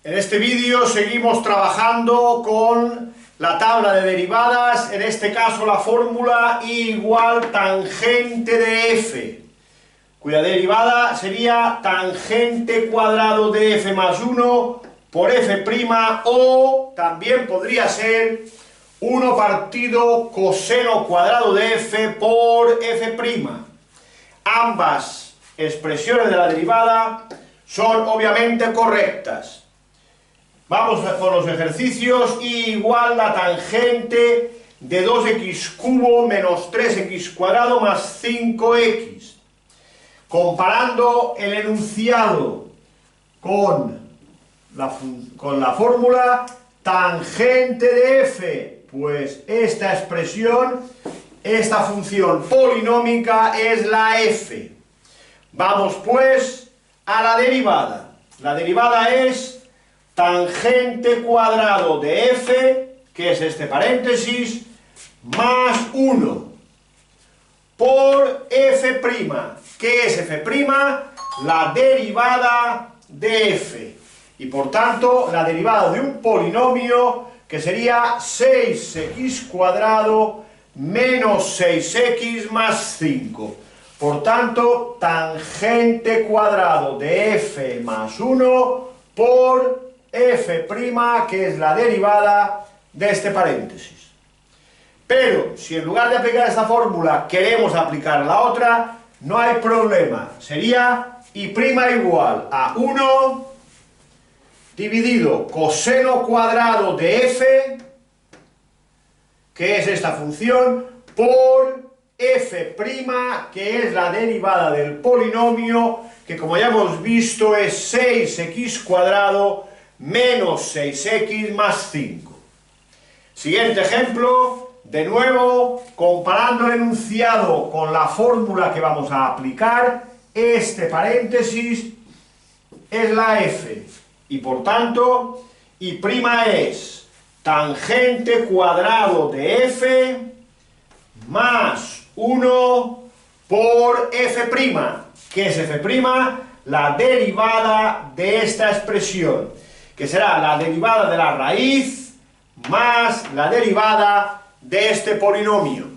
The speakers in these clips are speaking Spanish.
En este vídeo seguimos trabajando con la tabla de derivadas, en este caso la fórmula I igual tangente de f, cuya derivada sería tangente cuadrado de f más 1 por f', o también podría ser 1 partido coseno cuadrado de f por f'. Ambas expresiones de la derivada son obviamente correctas. Vamos con los ejercicios. I igual la tangente de 2x cubo menos 3x cuadrado más 5x. Comparando el enunciado con la fórmula tangente de f, pues esta expresión, esta función polinómica es la f. Vamos pues a la derivada. La derivada es tangente cuadrado de f, que es este paréntesis, más 1 por f'. ¿Qué es f'? La derivada de f. Y por tanto, la derivada de un polinomio que sería 6x cuadrado menos 6x más 5. Por tanto, tangente cuadrado de f más 1 por f', que es la derivada de este paréntesis. Pero, si en lugar de aplicar esta fórmula queremos aplicar la otra, no hay problema. Sería I' igual a 1 dividido coseno cuadrado de f, que es esta función, por f', que es la derivada del polinomio, que como ya hemos visto es 6x cuadrado menos 6x más 5. Siguiente ejemplo, de nuevo, comparando el enunciado con la fórmula que vamos a aplicar, este paréntesis es la f, y por tanto, I' es tangente cuadrado de f más 1 por f'. ¿Qué es f'? La derivada de esta expresión, que será la derivada de la raíz más la derivada de este polinomio.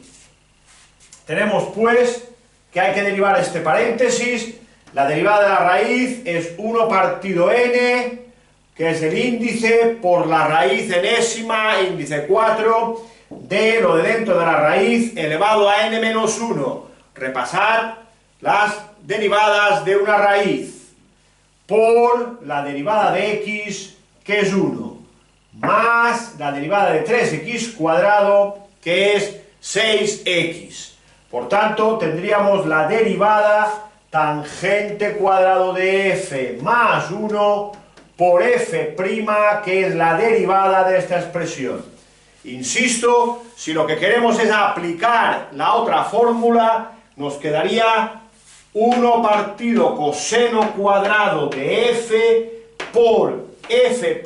Tenemos pues que hay que derivar este paréntesis. La derivada de la raíz es 1 partido n, que es el índice por la raíz enésima, índice 4, de lo de dentro de la raíz elevado a n menos 1. Repasad las derivadas de una raíz por la derivada de x, que es 1, más la derivada de 3x cuadrado, que es 6x. Por tanto, tendríamos la derivada tangente cuadrado de f más 1 por f', que es la derivada de esta expresión. Insisto, si lo que queremos es aplicar la otra fórmula, nos quedaría 1 partido coseno cuadrado de f por f',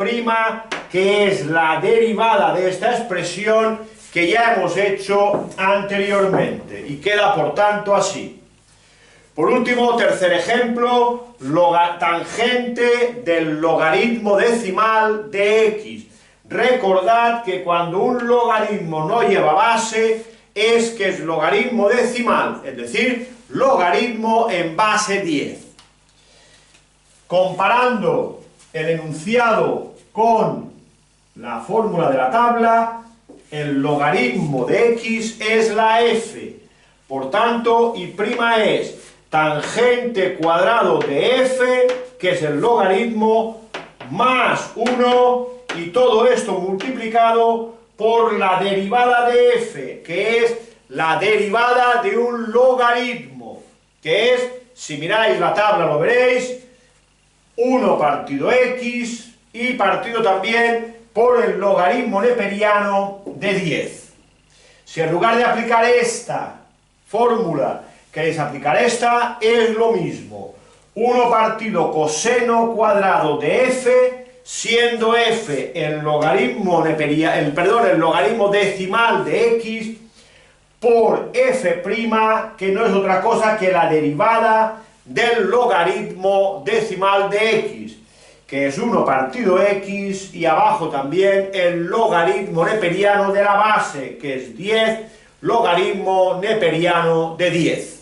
que es la derivada de esta expresión que ya hemos hecho anteriormente, y queda por tanto así. Por último, tercer ejemplo, tangente del logaritmo decimal de x. Recordad que cuando un logaritmo no lleva base, es que es logaritmo decimal, es decir, logaritmo en base 10. Comparando el enunciado con la fórmula de la tabla, el logaritmo de x es la f. Por tanto, I' es tangente cuadrado de f, que es el logaritmo, más 1, y todo esto multiplicado por la derivada de f, que es la derivada de un logaritmo, que es, si miráis la tabla lo veréis, 1 partido x y partido también por el logaritmo neperiano de 10. Si en lugar de aplicar esta fórmula queréis aplicar esta, es lo mismo. 1 partido coseno cuadrado de f, siendo f el logaritmo el logaritmo decimal de x, por f', que no es otra cosa que la derivada del logaritmo decimal de x. que es 1 partido x, y abajo también el logaritmo neperiano de la base, que es 10 logaritmo neperiano de 10.